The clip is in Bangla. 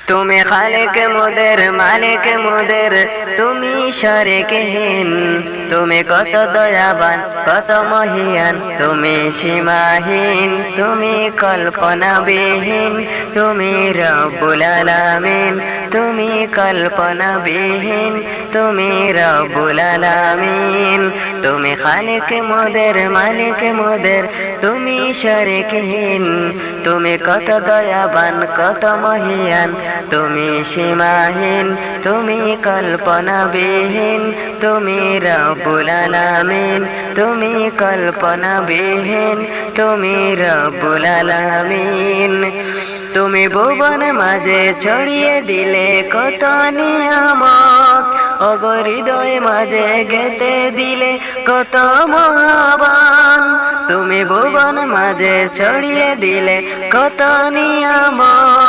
তুমি খালিক মুদের মালিক মুদের তুমি শরিকহীন তুমি কত দয়াবান কত মহিয়ান তুমি সীমাহীন তুমি কল্পনাবিহীন তুমি রব্বুল আলামিন তুমি কল্পনাবিহীন তুমি রব্বুল আলামিন তুমি খালিক মুদের মালিক মুদের তুমি শরিকহীন তুমি কত দয়াবান কত মহিয়ান তুমি সীমাহীন তুমি কল্পনাবিহীন তুমি রব্বুল আলামিন তুমি কল্পনাবিহীন তুমি রব্বুল আলামিন তুমি ভুবন মাঝে ছড়িয়ে দিলে কত নিয়ামত ওগো হৃদয় মাঝে গেঁথে দিলে কত মহাবান তুমি ভুবন মাঝে ছড়িয়ে দিলে কত নিয়ামত